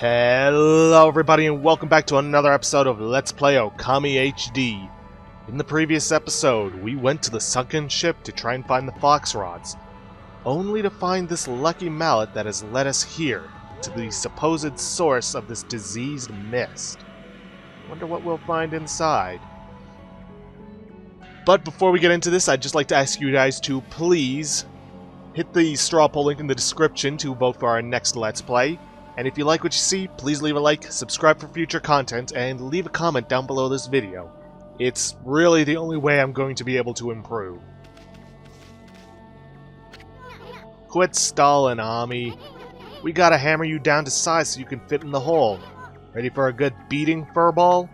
Hello everybody and welcome back to another episode of Let's Play Okami HD. In the previous episode, we went to the sunken ship to try and find the fox rods, only to find this lucky mallet that has led us here, to the supposed source of this diseased mist. Wonder what we'll find inside. But before we get into this, I'd just like to ask you guys to please hit the straw poll link in the description to vote for our next Let's Play. And if you like what you see, please leave a like, subscribe for future content, and leave a comment down below this video. It's really the only way I'm going to be able to improve. Quit stalling, Ami. We gotta hammer you down to size so you can fit in the hole. Ready for a good beating, furball?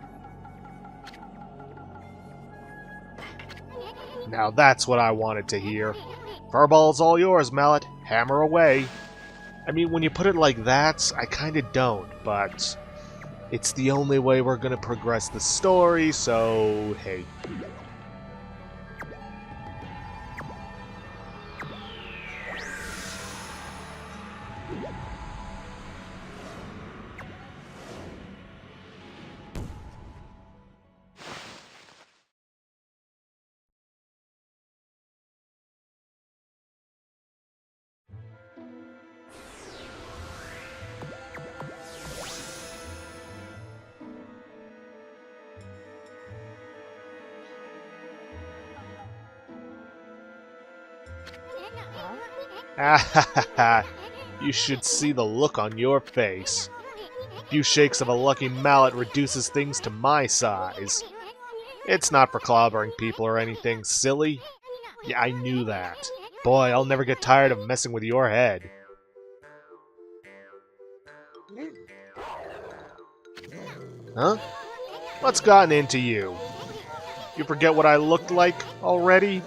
Now that's what I wanted to hear. Furball's all yours, Mallet. Hammer away. I mean, when you put it like that, I kinda don't, but it's the only way we're gonna progress the story, so hey. You should see the look on your face. A few shakes of a lucky mallet reduces things to my size. It's not for clobbering people or anything silly. Yeah, I knew that. Boy, I'll never get tired of messing with your head. Huh? What's gotten into you? You forget what I looked like already?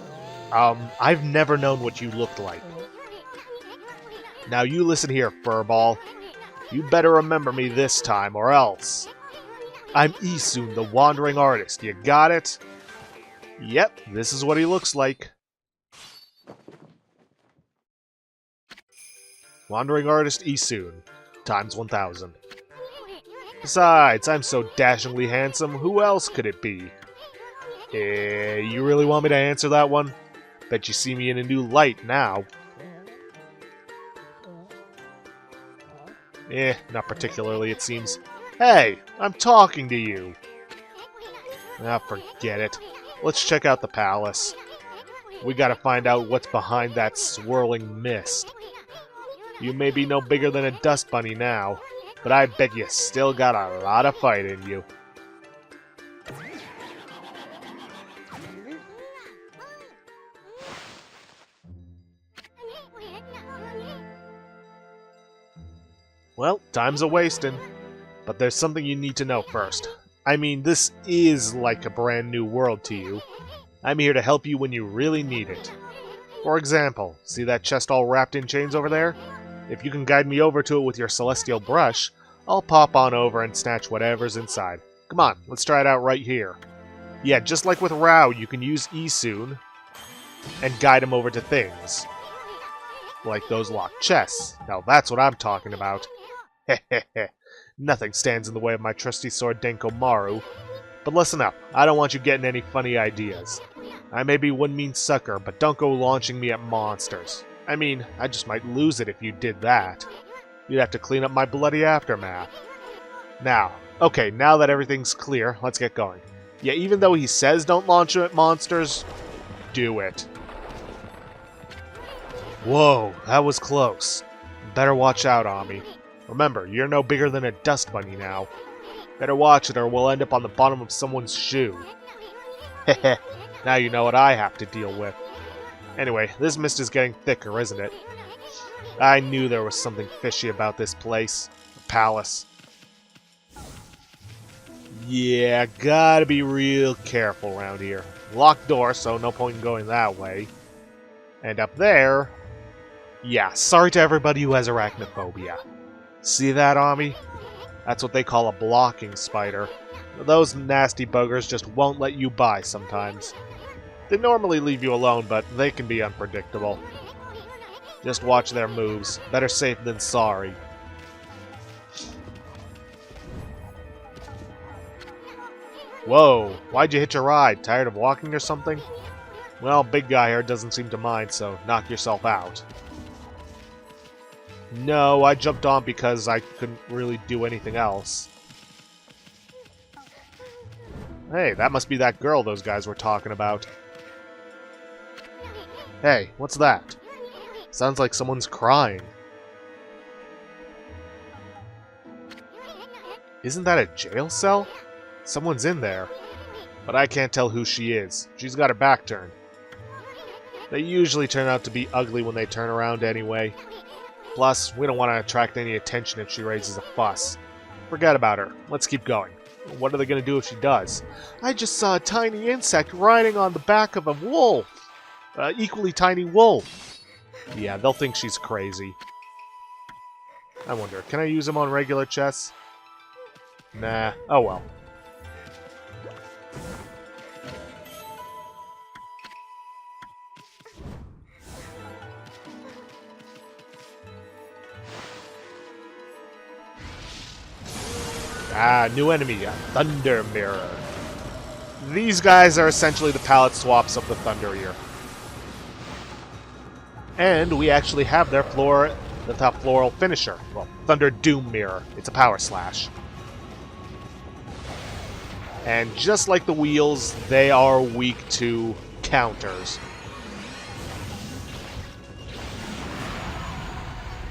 I've never known what you looked like. Now you listen here, furball. You better remember me this time, or else. I'm Isun, the wandering artist. You got it? Yep, this is what he looks like. Wandering artist Isun, times 1000. Besides, I'm so dashingly handsome, who else could it be? You really want me to answer that one? Bet you see me in a new light now. Not particularly, it seems. Hey, I'm talking to you! Ah, forget it. Let's check out the palace. We gotta find out what's behind that swirling mist. You may be no bigger than a dust bunny now, but I bet you still got a lot of fight in you. Well, time's a-wasting. But there's something you need to know first. I mean, this is like a brand new world to you. I'm here to help you when you really need it. For example, see that chest all wrapped in chains over there? If you can guide me over to it with your celestial brush, I'll pop on over and snatch whatever's inside. Come on, let's try it out right here. Yeah, just like with Rao, you can use Isun and guide him over to things. Like those locked chests. Now that's what I'm talking about. Hehehe. Nothing stands in the way of my trusty sword Denko Maru. But listen up, I don't want you getting any funny ideas. I may be one mean sucker, but don't go launching me at monsters. I mean, I just might lose it if you did that. You'd have to clean up my bloody aftermath. Now that everything's clear, let's get going. Yeah, even though he says don't launch at monsters, do it. Whoa, that was close. Better watch out, Ami. Remember, you're no bigger than a dust bunny now. Better watch it or we'll end up on the bottom of someone's shoe. Heh. Now you know what I have to deal with. Anyway, this mist is getting thicker, isn't it? I knew there was something fishy about this place. The palace. Yeah, gotta be real careful around here. Locked door, so no point in going that way. And up there... Yeah, sorry to everybody who has arachnophobia. See that, Ami? That's what they call a blocking spider. Those nasty buggers just won't let you by sometimes. They normally leave you alone, but they can be unpredictable. Just watch their moves. Better safe than sorry. Whoa, why'd you hitch a ride? Tired of walking or something? Well, big guy here doesn't seem to mind, so knock yourself out. No, I jumped on because I couldn't really do anything else. Hey, that must be that girl those guys were talking about. Hey, what's that? Sounds like someone's crying. Isn't that a jail cell? Someone's in there. But I can't tell who she is. She's got her back turned. They usually turn out to be ugly when they turn around anyway. Plus, we don't want to attract any attention if she raises a fuss. Forget about her. Let's keep going. What are they going to do if she does? I just saw a tiny insect riding on the back of a wolf. Equally tiny wolf. Yeah, they'll think she's crazy. I wonder, can I use him on regular chess? Nah. Oh well. Ah, new enemy, a Thunder Mirror. These guys are essentially the palette swaps of the Thunder Ear. And we actually have their the top floral finisher. Well, Thunder Doom Mirror. It's a power slash. And just like the wheels, they are weak to counters.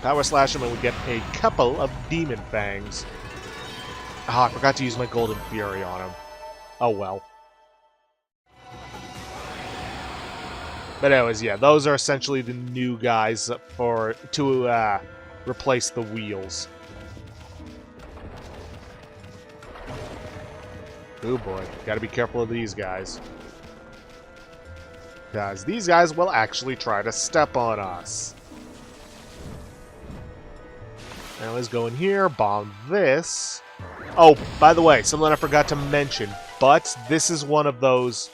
Power slash them and we get a couple of Demon Fangs. Ah, I forgot to use my Golden Fury on him. Oh well. But anyways, yeah, those are essentially the new guys to replace the wheels. Oh boy, gotta be careful of these guys. Because these guys will actually try to step on us. Now let's go in here, bomb this. Oh, by the way, something I forgot to mention, but this is one of those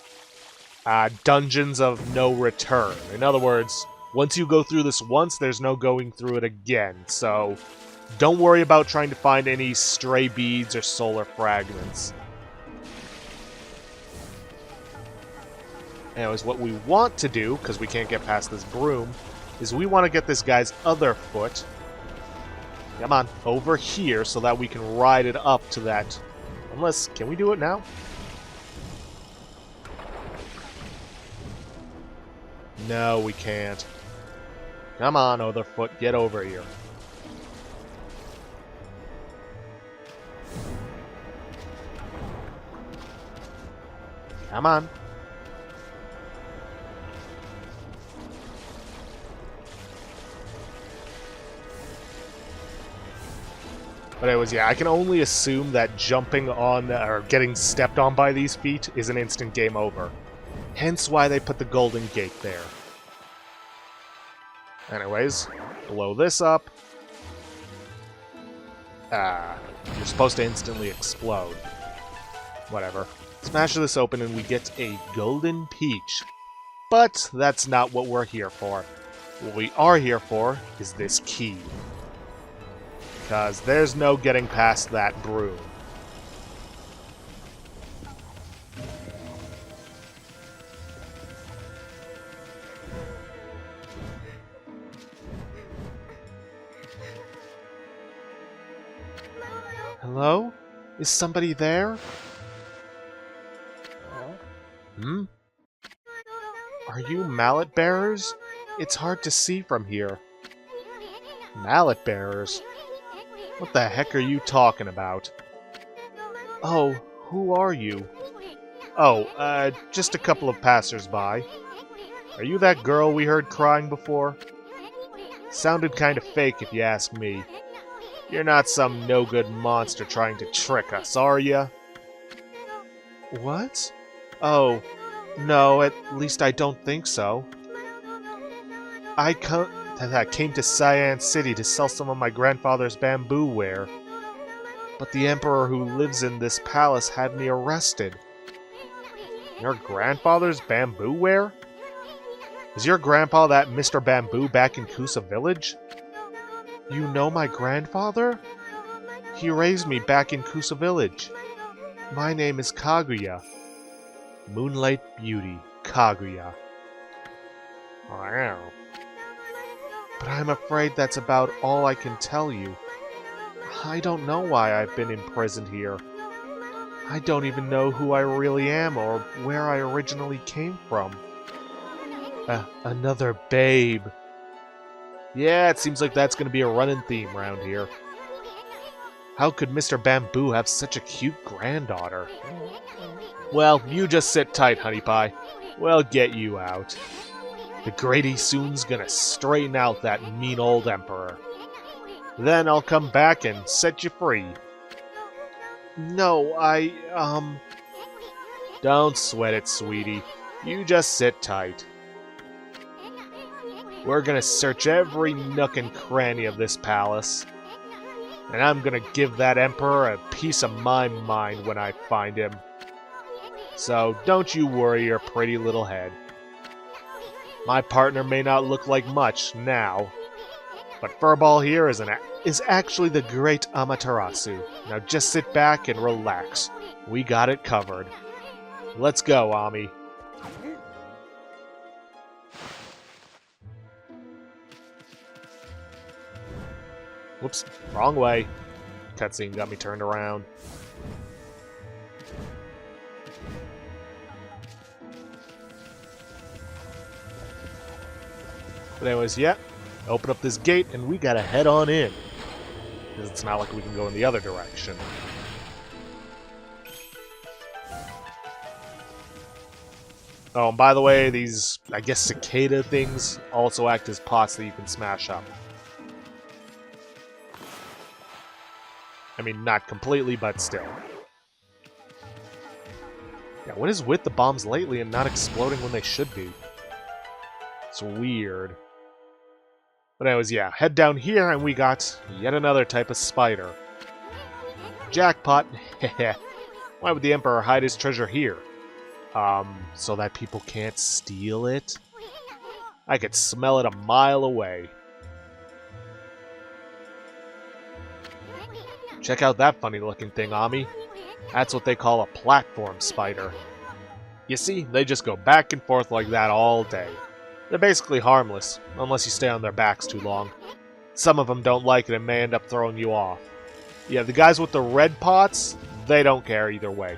dungeons of no return. In other words, once you go through this once, there's no going through it again. So don't worry about trying to find any stray beads or solar fragments. Anyways, what we want to do, because we can't get past this broom, is we want to get this guy's other foot. Come on, over here so that we can ride it up to that. Unless, can we do it now? No, we can't. Come on, other foot, get over here. Come on. But anyways, yeah, I can only assume that jumping on, or getting stepped on by these feet is an instant game over. Hence why they put the golden gate there. Anyways, blow this up. You're supposed to instantly explode. Whatever. Smash this open and we get a golden peach. But that's not what we're here for. What we are here for is this key. Because there's no getting past that broom. Hello? Is somebody there? Hmm? Are you mallet bearers? It's hard to see from here. Mallet bearers? What the heck are you talking about? Oh, who are you? Oh, just a couple of passers-by. Are you that girl we heard crying before? Sounded kind of fake if you ask me. You're not some no-good monster trying to trick us, are ya? What? Oh, no, at least I don't think so. I came to Cyan City to sell some of my grandfather's bamboo ware. But the emperor who lives in this palace had me arrested. Your grandfather's bamboo ware? Is your grandpa that Mr. Bamboo back in Kusa Village? You know my grandfather? He raised me back in Kusa Village. My name is Kaguya. Moonlight Beauty, Kaguya. Wow. But I'm afraid that's about all I can tell you. I don't know why I've been imprisoned here. I don't even know who I really am or where I originally came from. Another babe. Yeah, it seems like that's going to be a running theme around here. How could Mr. Bamboo have such a cute granddaughter? Well, you just sit tight, Honey Pie. We'll get you out. The Grady soon's gonna straighten out that mean old Emperor. Then I'll come back and set you free. No, Don't sweat it, sweetie. You just sit tight. We're gonna search every nook and cranny of this palace. And I'm gonna give that Emperor a piece of my mind when I find him. So don't you worry your pretty little head. My partner may not look like much now, but Furball here is actually the great Amaterasu. Now just sit back and relax. We got it covered. Let's go, Ami. Whoops, wrong way. Cutscene got me turned around. But anyways, yeah, open up this gate and we gotta head on in. Because it's not like we can go in the other direction. Oh, and by the way, these, I guess, cicada things also act as pots that you can smash up. I mean, not completely, but still. Yeah, what is with the bombs lately and not exploding when they should be? It's weird. But anyways, yeah, head down here and we got yet another type of spider. Jackpot. Why would the Emperor hide his treasure here? So that people can't steal it? I could smell it a mile away. Check out that funny looking thing, Ami. That's what they call a platform spider. You see, they just go back and forth like that all day. They're basically harmless, unless you stay on their backs too long. Some of them don't like it and may end up throwing you off. Yeah, the guys with the red pots, they don't care either way.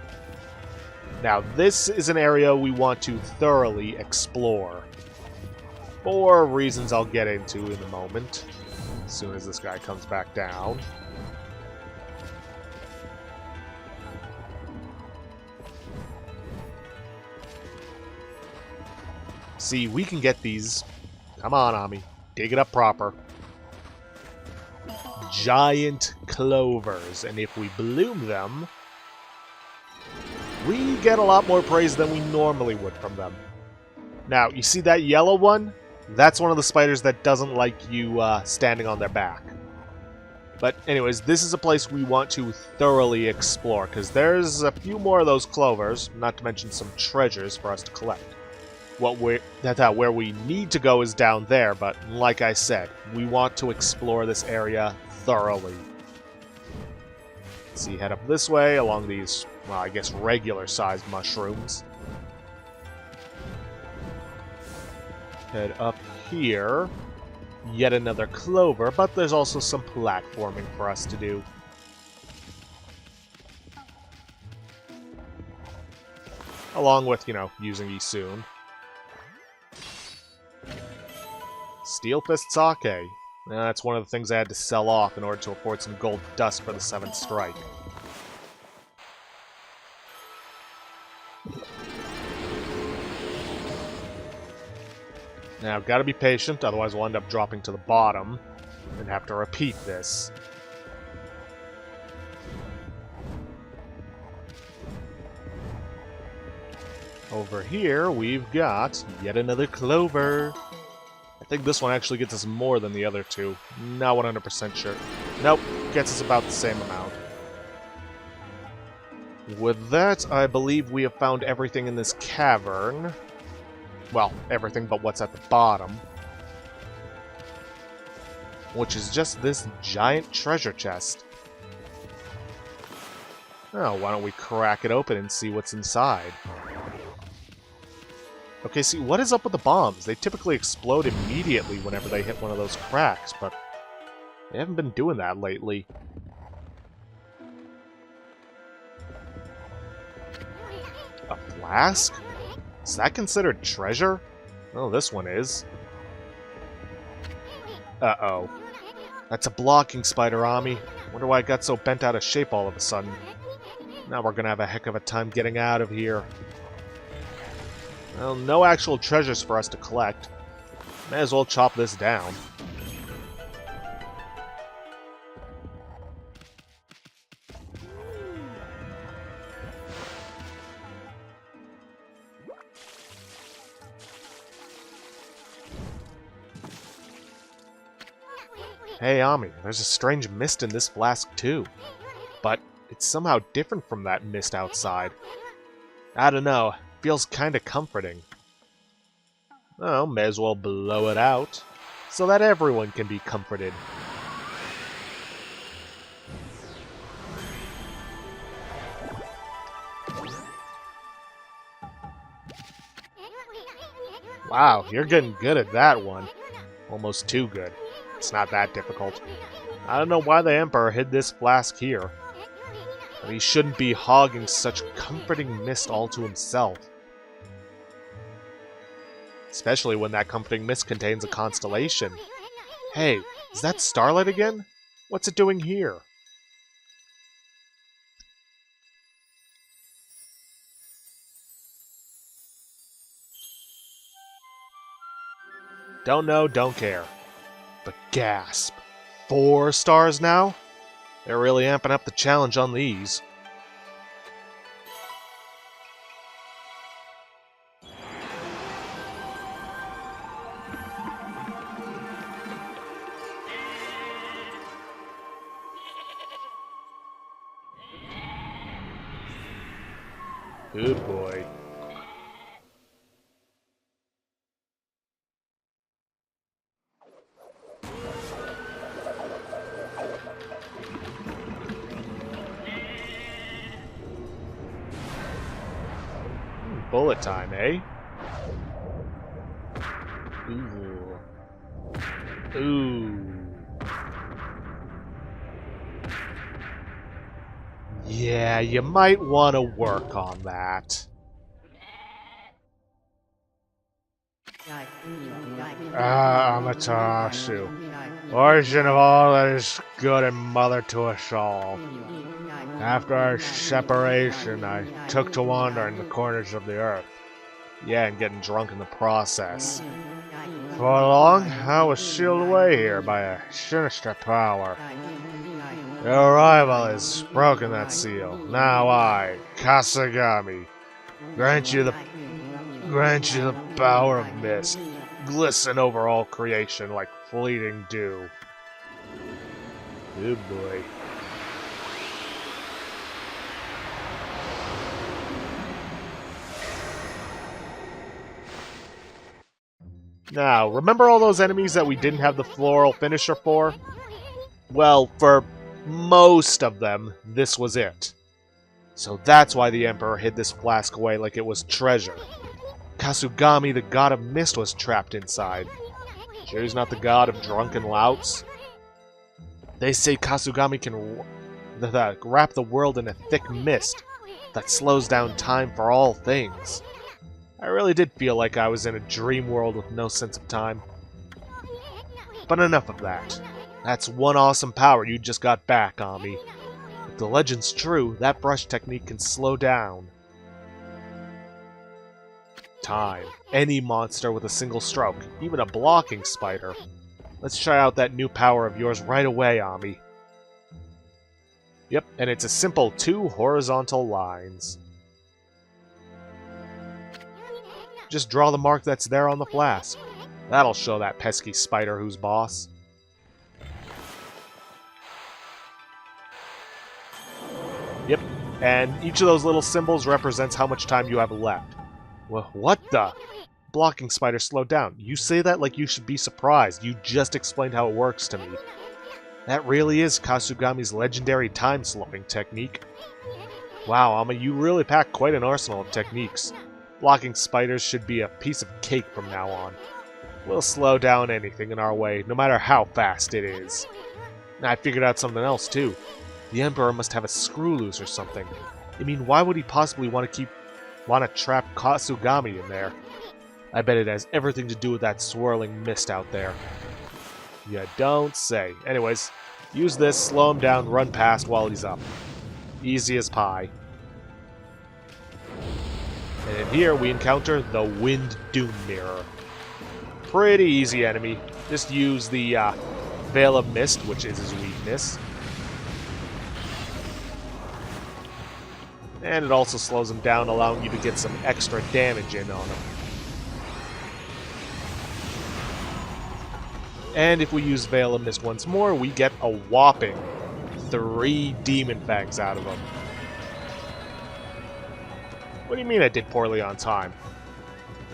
Now, this is an area we want to thoroughly explore. For reasons I'll get into in a moment, as soon as this guy comes back down. See, we can get these. Come on, Ami. Dig it up proper. Giant clovers. And if we bloom them, we get a lot more praise than we normally would from them. Now, you see that yellow one? That's one of the spiders that doesn't like you standing on their back. But anyways, this is a place we want to thoroughly explore, because there's a few more of those clovers, not to mention some treasures for us to collect. Where we need to go is down there, but like I said, we want to explore this area thoroughly. So you head up this way along these, well, I guess regular-sized mushrooms. Head up here. Yet another clover, but there's also some platforming for us to do. Along with, using these soon. Steel Fist Sake. That's one of the things I had to sell off in order to afford some gold dust for the 7th strike. Now, gotta be patient, otherwise we'll end up dropping to the bottom and have to repeat this. Over here, we've got yet another clover. I think this one actually gets us more than the other two. Not 100% sure. Nope, gets us about the same amount. With that, I believe we have found everything in this cavern. Well, everything but what's at the bottom. Which is just this giant treasure chest. Oh, why don't we crack it open and see what's inside? Okay, see, what is up with the bombs? They typically explode immediately whenever they hit one of those cracks, but they haven't been doing that lately. A flask? Is that considered treasure? Oh, this one is. Uh-oh. That's a blocking spider, Ami. Wonder why it got so bent out of shape all of a sudden. Now we're gonna have a heck of a time getting out of here. Well, no actual treasures for us to collect. May as well chop this down. Hey, Ami, there's a strange mist in this flask too. But it's somehow different from that mist outside. I don't know, feels kinda comforting. Oh, may as well blow it out, so that everyone can be comforted. Wow, you're getting good at that one. Almost too good. It's not that difficult. I don't know why the Emperor hid this flask here. But he shouldn't be hogging such comforting mist all to himself. Especially when that comforting mist contains a constellation. Hey, is that starlight again? What's it doing here? Don't know, don't care. But gasp. 4 stars now? They're really amping up the challenge on these. Good boy. Bullet time, eh? Ooh. Ooh. Yeah, you might want to work on that. Amaterasu, origin of all that is good and mother to us all. After our separation, I took to wandering the corners of the earth. Yeah, and getting drunk in the process. For long, I was sealed away here by a sinister power. Your arrival has broken that seal. Now I, Kasagami, grant you the power of mist. Glisten over all creation like fleeting dew. Good boy. Now, remember all those enemies that we didn't have the floral finisher for? Well, for most of them, this was it. So that's why the Emperor hid this flask away like it was treasure. Kasugami, the god of mist, was trapped inside. Sure he's not the god of drunken louts? They say Kasugami can wrap the world in a thick mist that slows down time for all things. I really did feel like I was in a dream world with no sense of time. But enough of that. That's one awesome power you just got back, Ami. If the legend's true, that brush technique can slow down time. Any monster with a single stroke, even a blocking spider. Let's try out that new power of yours right away, Ami. Yep, and it's a simple 2 horizontal lines. Just draw the mark that's there on the flask. That'll show that pesky spider who's boss. Yep, and each of those little symbols represents how much time you have left. Well, what the? Blocking spider, slow down. You say that like you should be surprised. You just explained how it works to me. That really is Kasugami's legendary time-slowing technique. Wow, Amma, you really pack quite an arsenal of techniques. Blocking spiders should be a piece of cake from now on. We'll slow down anything in our way, no matter how fast it is. I figured out something else, too. The Emperor must have a screw loose or something. I mean, why would he possibly want to trap Kasugami in there? I bet it has everything to do with that swirling mist out there. You don't say. Anyways, use this, slow him down, run past while he's up. Easy as pie. And in here we encounter the Wind Doom Mirror. Pretty easy enemy. Just use the Veil of Mist, which is his weakness. And it also slows him down, allowing you to get some extra damage in on him. And if we use Veil of Mist once more, we get a whopping 3 Demon Fangs out of him. What do you mean I did poorly on time?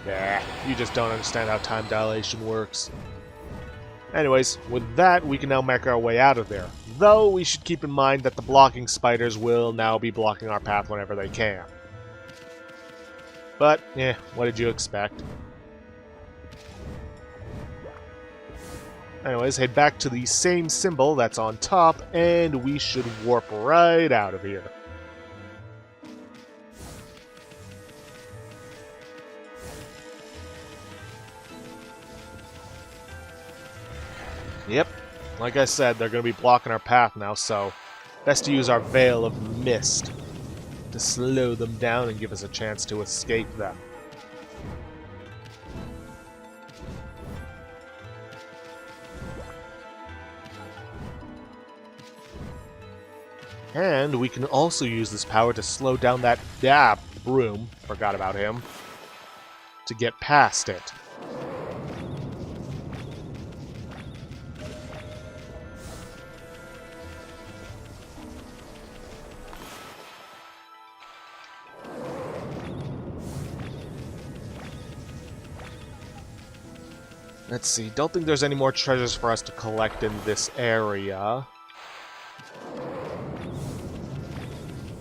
Nah, you just don't understand how time dilation works. Anyways, with that, we can now make our way out of there. Though, we should keep in mind that the blocking spiders will now be blocking our path whenever they can. But, what did you expect? Anyways, head back to the same symbol that's on top, and we should warp right out of here. Yep, like I said, they're going to be blocking our path now, so best to use our Veil of Mist to slow them down and give us a chance to escape them. And we can also use this power to slow down that broom, forgot about him, to get past it. Let's see, don't think there's any more treasures for us to collect in this area.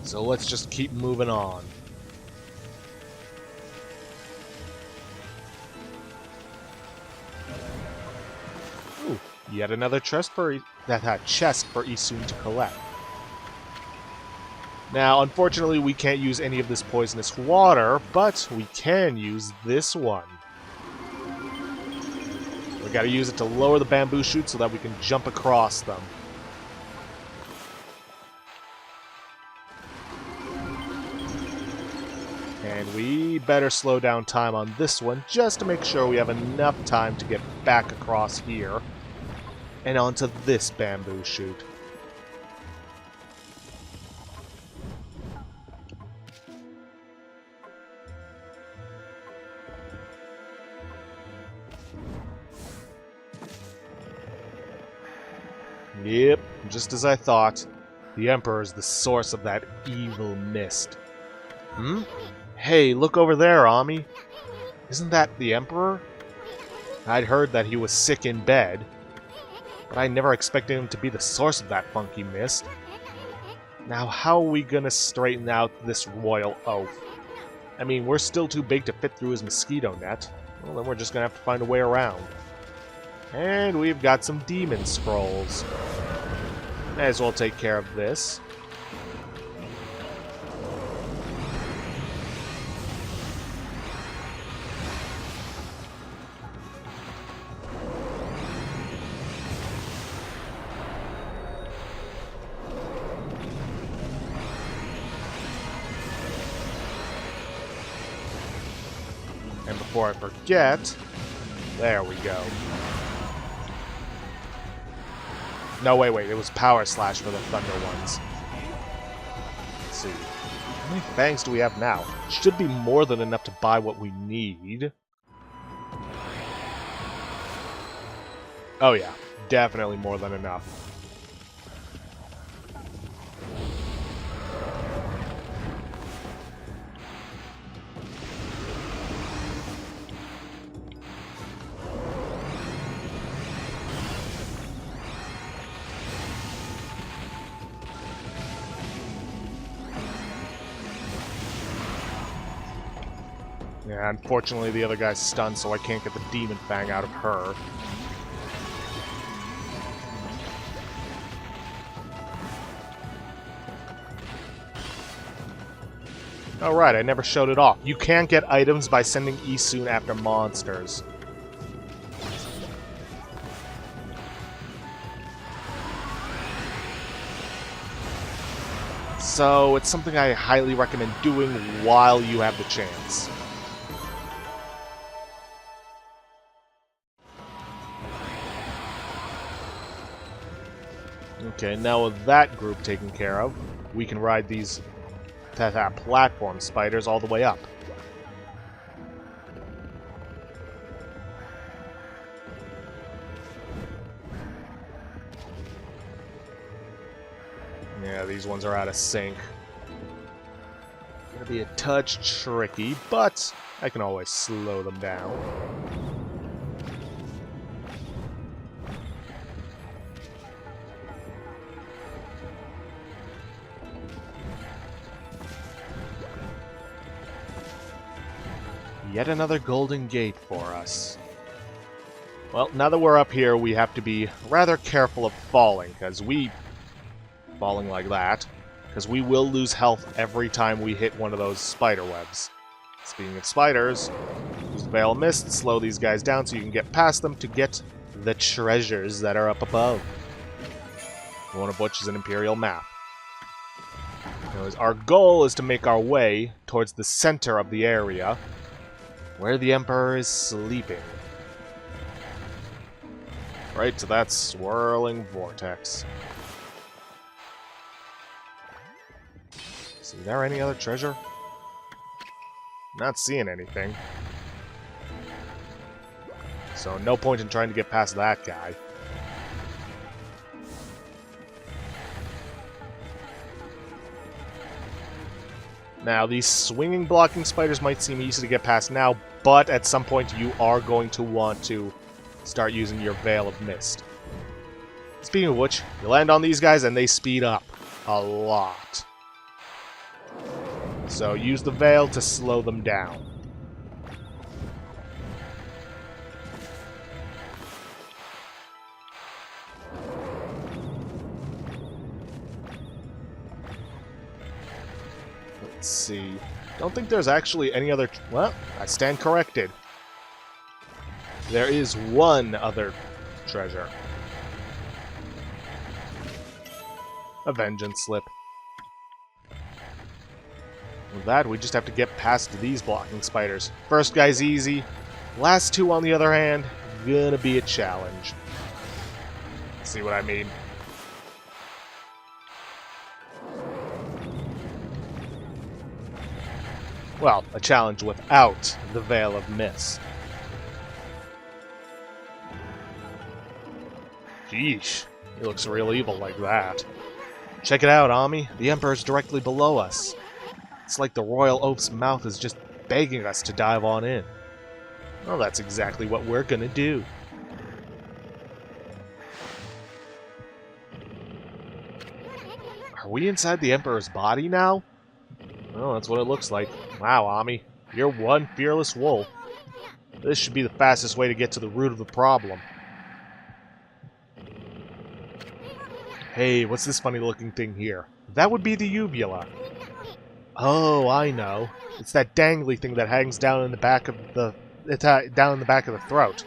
So let's just keep moving on. Ooh, yet another chest for Isun to collect. Now, unfortunately, we can't use any of this poisonous water, but we can use this one. We gotta use it to lower the bamboo shoots so that we can jump across them. And we better slow down time on this one just to make sure we have enough time to get back across here and onto this bamboo shoot. Yep, just as I thought. The Emperor is the source of that evil mist. Hmm? Hey, look over there, Ami. Isn't that the Emperor? I'd heard that he was sick in bed, but I never expected him to be the source of that funky mist. Now, how are we gonna straighten out this royal oaf? I mean, we're still too big to fit through his mosquito net. Well, then we're just gonna have to find a way around. And we've got some demon scrolls. May as well take care of this. And before I forget, there we go. No, wait, it was Power Slash for the Thunder ones. Let's see. How many fangs do we have now? Should be more than enough to buy what we need. Oh yeah, definitely more than enough. Yeah, unfortunately the other guy's stunned, so I can't get the Demon Fang out of her. Alright, I never showed it off. You can get items by sending Isun after monsters. So, it's something I highly recommend doing while you have the chance. Okay, now with that group taken care of, we can ride these platform spiders all the way up. Yeah, these ones are out of sync. Gonna be a touch tricky, but I can always slow them down. Yet another golden gate for us. Well, now that we're up here, we have to be rather careful of falling, falling like that, because we will lose health every time we hit one of those spider webs. Speaking of spiders, use the Veil of Mist, slow these guys down so you can get past them to get the treasures that are up above. One of which is an Imperial map. Anyways, our goal is to make our way towards the center of the area, where the Emperor is sleeping. Right to that swirling vortex. Is there any other treasure? Not seeing anything. So no point in trying to get past that guy. Now, these swinging blocking spiders might seem easy to get past now, but at some point you are going to want to start using your Veil of Mist. Speaking of which, you land on these guys and they speed up a lot. So use the Veil to slow them down. Let's see. Don't think there's actually any other... Well, I stand corrected. There is one other treasure. A Vengeance Slip. With that, we just have to get past these blocking spiders. First guy's easy. Last two, on the other hand, gonna be a challenge. See what I mean? Well, a challenge without the Veil of Mist. Sheesh, he looks real evil like that. Check it out, Ami. The Emperor's directly below us. It's like the Royal Oaf's mouth is just begging us to dive on in. Well, that's exactly what we're gonna do. Are we inside the Emperor's body now? Oh, that's what it looks like. Wow, Ami. You're one fearless wolf. This should be the fastest way to get to the root of the problem. Hey, what's this funny-looking thing here? That would be the uvula. Oh, I know. It's that dangly thing that hangs down in the back of the throat.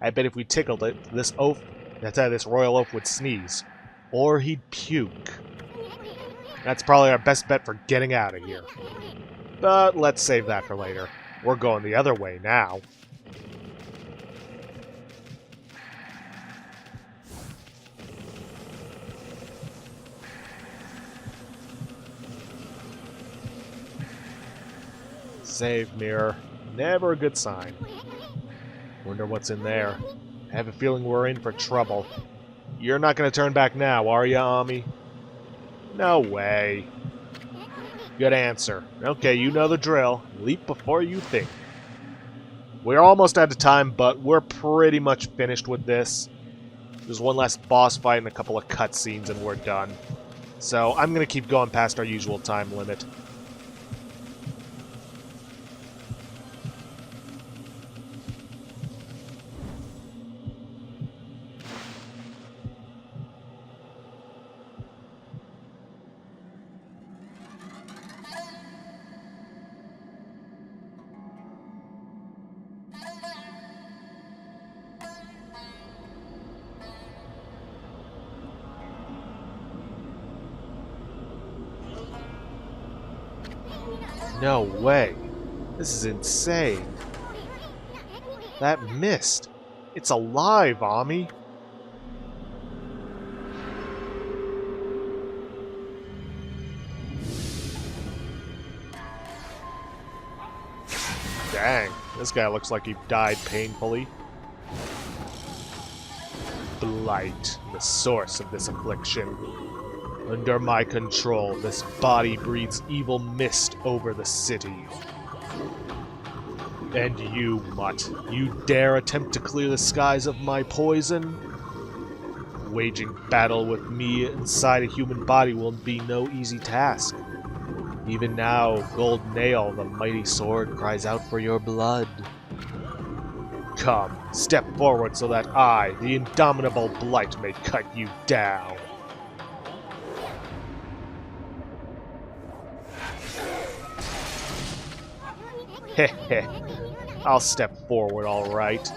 I bet if we tickled it, this royal oaf would sneeze, or he'd puke. That's probably our best bet for getting out of here. But let's save that for later. We're going the other way now. Save mirror. Never a good sign. Wonder what's in there. I have a feeling we're in for trouble. You're not going to turn back now, are you, Ami? No way. Good answer. Okay, you know the drill. Leap before you think. We're almost out of time, but we're pretty much finished with this. There's one last boss fight and a couple of cutscenes and we're done. So I'm going to keep going past our usual time limit. No way. This is insane. That mist. It's alive, Ami. Dang, this guy looks like he died painfully. Blight, the source of this affliction. Under my control, this body breathes evil mist over the city. And you, Mutt, you dare attempt to clear the skies of my poison? Waging battle with me inside a human body will be no easy task. Even now, Gold Nail, the mighty sword, cries out for your blood. Come, step forward so that I, the indomitable Blight, may cut you down. Heh, I'll step forward, alright.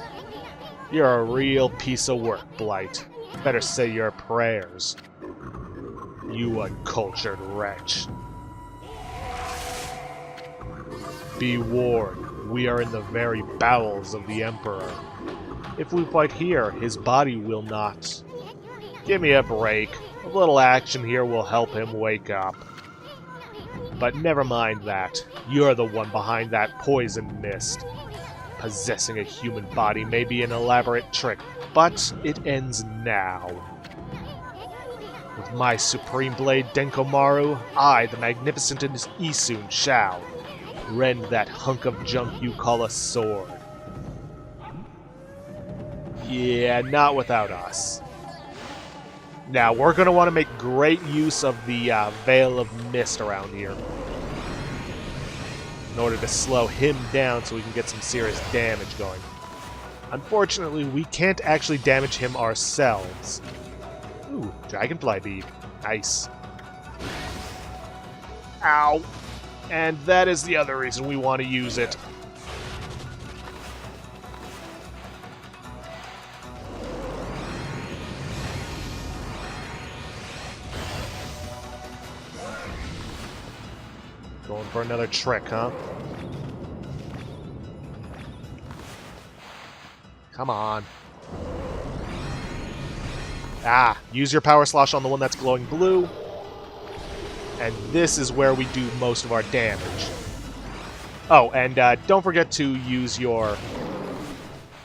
You're a real piece of work, Blight. Better say your prayers. You uncultured wretch. Be warned, we are in the very bowels of the Emperor. If we fight here, his body will not. Give me a break. A little action here will help him wake up. But never mind that. You're the one behind that poison mist. Possessing a human body may be an elaborate trick, but it ends now. With my supreme blade Denkomaru, I, the magnificent Isun, shall rend that hunk of junk you call a sword. Yeah, not without us. Now, we're going to want to make great use of the Veil of Mist around here in order to slow him down so we can get some serious damage going. Unfortunately, we can't actually damage him ourselves. Ooh, Dragonfly Bead. Nice. Ow! And that is the other reason we want to use it. Going for another trick, huh? Come on. Ah, use your power slosh on the one that's glowing blue. And this is where we do most of our damage. Oh, and don't forget to use your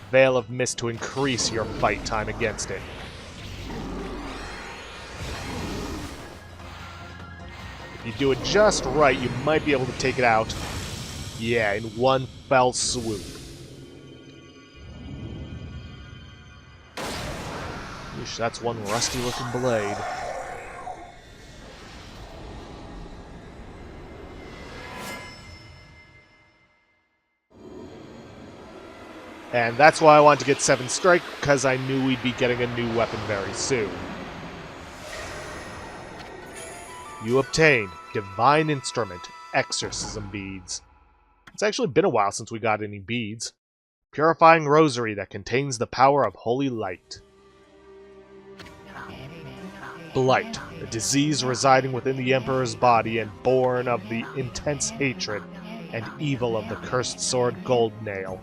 Veil of Mist to increase your fight time against it. If you do it just right, you might be able to take it out. Yeah, in one fell swoop. Yeesh, that's one rusty-looking blade. And that's why I wanted to get 7 Strike, because I knew we'd be getting a new weapon very soon. You obtain Divine Instrument Exorcism Beads. It's actually been a while since we got any beads. Purifying Rosary that contains the power of Holy Light. Blight, a disease residing within the Emperor's body and born of the intense hatred and evil of the cursed sword Gold Nail,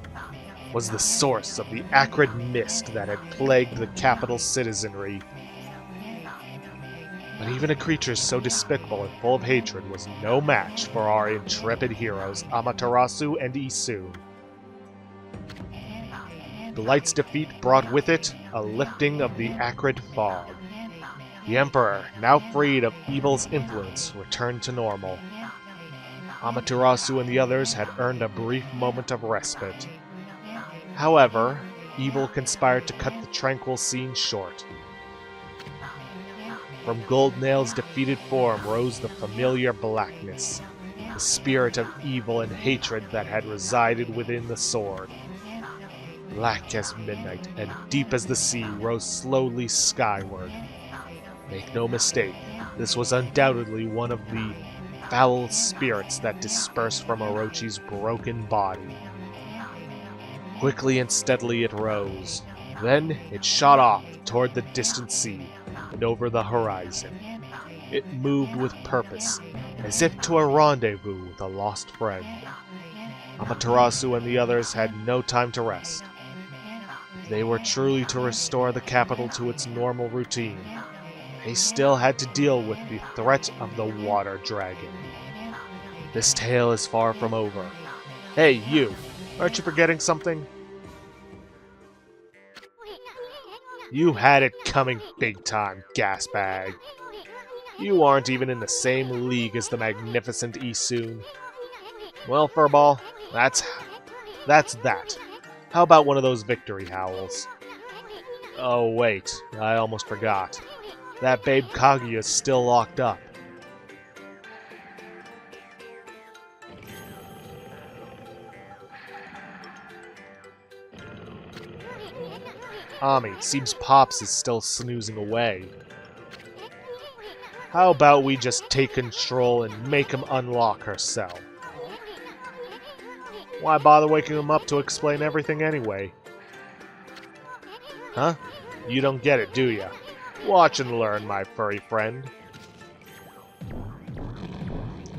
was the source of the acrid mist that had plagued the capital citizenry. But even a creature so despicable and full of hatred was no match for our intrepid heroes Amaterasu and Isun. Blight's defeat brought with it a lifting of the acrid fog. The Emperor, now freed of evil's influence, returned to normal. Amaterasu and the others had earned a brief moment of respite. However, evil conspired to cut the tranquil scene short. From Gold Nail's defeated form rose the familiar blackness, the spirit of evil and hatred that had resided within the sword. Black as midnight and deep as the sea rose slowly skyward. Make no mistake, this was undoubtedly one of the foul spirits that dispersed from Orochi's broken body. Quickly and steadily it rose. Then it shot off toward the distant sea and over the horizon. It moved with purpose, as if to a rendezvous with a lost friend. Amaterasu and the others had no time to rest. They were truly to restore the capital to its normal routine. They still had to deal with the threat of the water dragon. This tale is far from over. Hey, you! Aren't you forgetting something? You had it coming big time, gasbag. You aren't even in the same league as the magnificent Isoon. Well, Furball, that's that. How about one of those victory howls? Oh wait, I almost forgot. That babe Kaguya's still locked up. Ami, seems Pops is still snoozing away. How about we just take control and make him unlock her cell? Why bother waking him up to explain everything anyway? Huh? You don't get it, do ya? Watch and learn, my furry friend.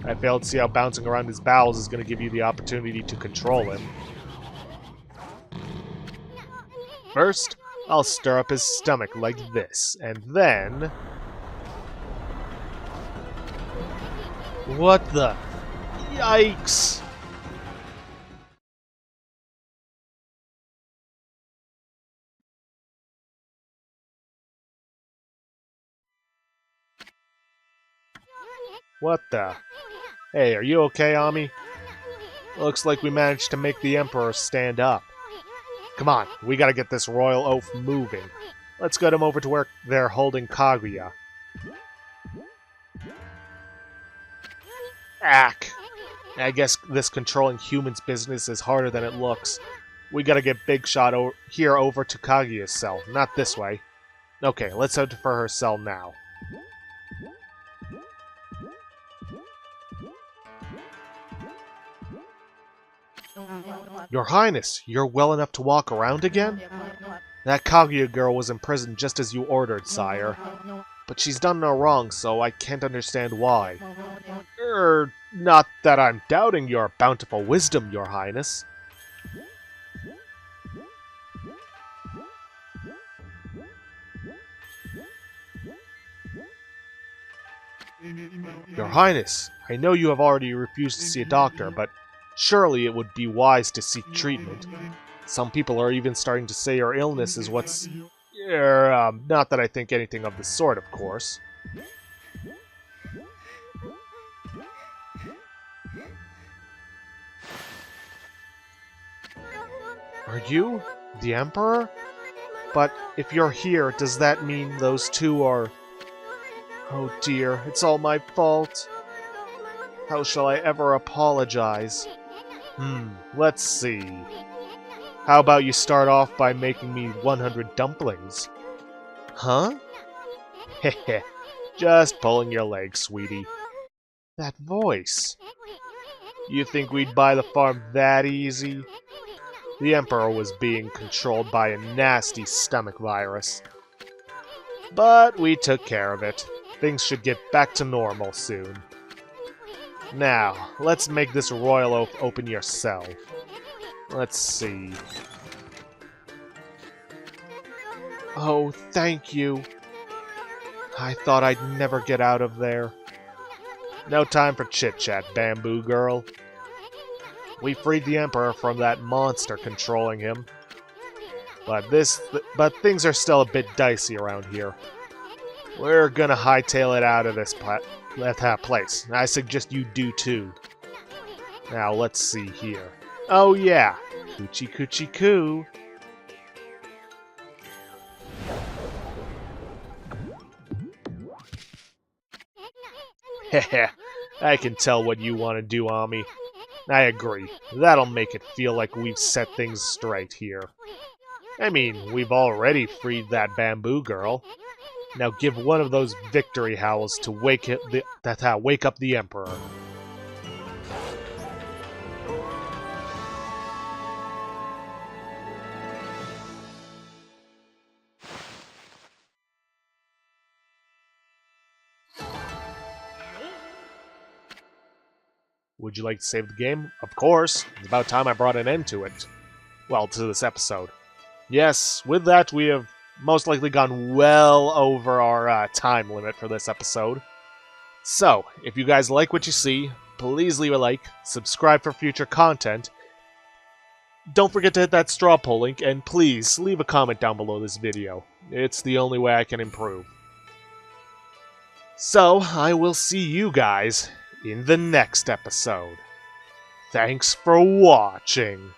I fail to see how bouncing around his bowels is going to give you the opportunity to control him. First, I'll stir up his stomach like this, and then... What the... Yikes! What the... Hey, are you okay, Ami? Looks like we managed to make the Emperor stand up. Come on, we gotta get this royal oaf moving. Let's get him over to where they're holding Kaguya. Ack! I guess this controlling humans business is harder than it looks. We gotta get Big Shot here over to Kaguya's cell, not this way. Okay, let's head for her cell now. Your Highness, you're well enough to walk around again? That Kaguya girl was imprisoned just as you ordered, sire. But she's done no wrong, so I can't understand why. Not that I'm doubting your bountiful wisdom, your Highness. Your Highness, I know you have already refused to see a doctor, but surely it would be wise to seek treatment. Some people are even starting to say your illness is what's... not that I think anything of the sort, of course. Are you the Emperor? But if you're here, does that mean those two are... Oh dear, it's all my fault. How shall I ever apologize? Let's see. How about you start off by making me 100 dumplings? Huh? Heh, just pulling your leg, sweetie. That voice. You think we'd buy the farm that easy? The Emperor was being controlled by a nasty stomach virus. But we took care of it. Things should get back to normal soon. Now, let's make this royal oaf open your cell. Let's see. Oh, thank you. I thought I'd never get out of there. No time for chit-chat, Bamboo Girl. We freed the Emperor from that monster controlling him. But things are still a bit dicey around here. We're gonna hightail it out of this place. I suggest you do too. Now, let's see here. Oh yeah, Coochie Coochie Coo. Heh, I can tell what you want to do, Ami. I agree. That'll make it feel like we've set things straight here. I mean, we've already freed that Bamboo Girl. Now give one of those victory howls to wake up the Emperor. Would you like to save the game? Of course. It's about time I brought an end to it. Well, to this episode. Yes, with that, we have most likely gone well over our time limit for this episode. So, if you guys like what you see, please leave a like, subscribe for future content. Don't forget to hit that straw poll link, and please leave a comment down below this video. It's the only way I can improve. So, I will see you guys in the next episode. Thanks for watching.